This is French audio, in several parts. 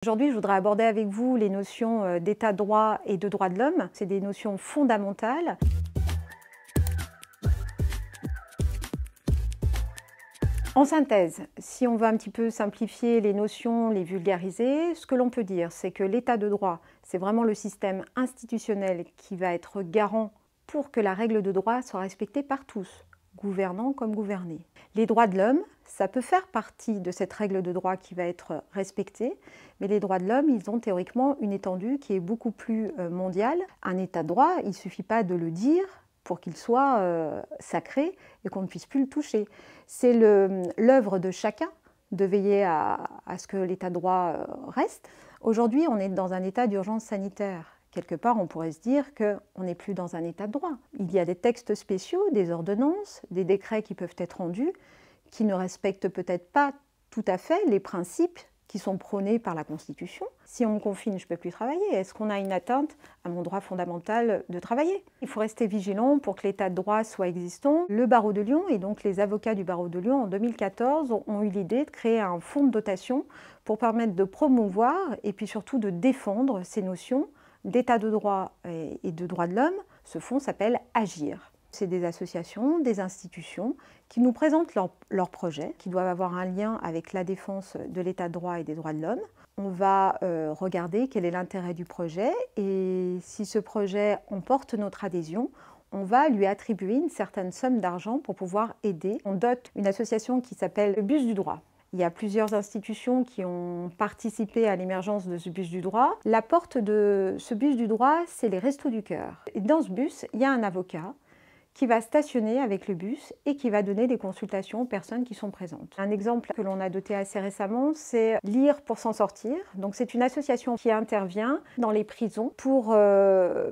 Aujourd'hui, je voudrais aborder avec vous les notions d'état de droit et de droits de l'homme. C'est des notions fondamentales. En synthèse, si on veut un petit peu simplifier les notions, les vulgariser, ce que l'on peut dire, c'est que l'état de droit, c'est vraiment le système institutionnel qui va être garant pour que la règle de droit soit respectée par tous, gouvernants comme gouvernés. Les droits de l'homme, ça peut faire partie de cette règle de droit qui va être respectée, mais les droits de l'homme, ils ont théoriquement une étendue qui est beaucoup plus mondiale. Un état de droit, il ne suffit pas de le dire pour qu'il soit sacré et qu'on ne puisse plus le toucher. C'est l'œuvre de chacun de veiller à ce que l'état de droit reste. Aujourd'hui, on est dans un état d'urgence sanitaire. Quelque part, on pourrait se dire qu'on n'est plus dans un état de droit. Il y a des textes spéciaux, des ordonnances, des décrets qui peuvent être rendus, qui ne respectent peut-être pas tout à fait les principes qui sont prônés par la Constitution. Si on me confine, je ne peux plus travailler. Est-ce qu'on a une atteinte à mon droit fondamental de travailler? Il faut rester vigilant pour que l'état de droit soit existant. Le barreau de Lyon et donc les avocats du barreau de Lyon en 2014 ont eu l'idée de créer un fonds de dotation pour permettre de promouvoir et puis surtout de défendre ces notions d'état de droit et de droits de l'homme. Ce fonds s'appelle Agir. C'est des associations, des institutions qui nous présentent leurs projets, qui doivent avoir un lien avec la défense de l'état de droit et des droits de l'homme. On va regarder quel est l'intérêt du projet et si ce projet emporte notre adhésion, on va lui attribuer une certaine somme d'argent pour pouvoir aider. On dote une association qui s'appelle le Bus du droit. Il y a plusieurs institutions qui ont participé à l'émergence de ce bus du droit. La porte de ce bus du droit, c'est les Restos du Cœur. Et dans ce bus, il y a un avocat qui va stationner avec le bus et qui va donner des consultations aux personnes qui sont présentes. Un exemple que l'on a doté assez récemment, c'est Lire pour s'en sortir. Donc c'est une association qui intervient dans les prisons pour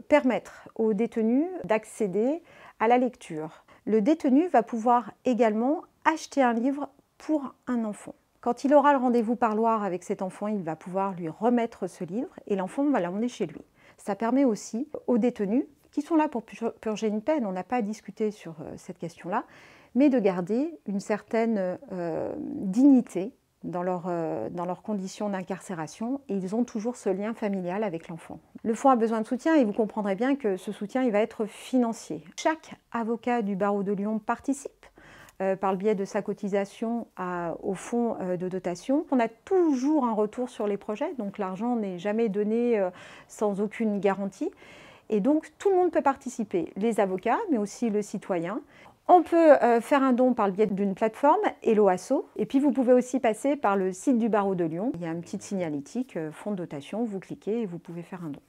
permettre aux détenus d'accéder à la lecture. Le détenu va pouvoir également acheter un livre pour un enfant. Quand il aura le rendez-vous parloir avec cet enfant, il va pouvoir lui remettre ce livre et l'enfant va l'emmener chez lui. Ça permet aussi aux détenus qui sont là pour purger une peine, on n'a pas à discuter sur cette question-là, mais de garder une certaine dignité dans leurs conditions d'incarcération et ils ont toujours ce lien familial avec l'enfant. Le fonds a besoin de soutien et vous comprendrez bien que ce soutien il va être financier. Chaque avocat du barreau de Lyon participe par le biais de sa cotisation au fonds de dotation. On a toujours un retour sur les projets, donc l'argent n'est jamais donné sans aucune garantie. Et donc tout le monde peut participer, les avocats, mais aussi le citoyen. On peut faire un don par le biais d'une plateforme, Hello Asso, et puis vous pouvez aussi passer par le site du barreau de Lyon. Il y a une petite signalétique, fonds de dotation, vous cliquez et vous pouvez faire un don.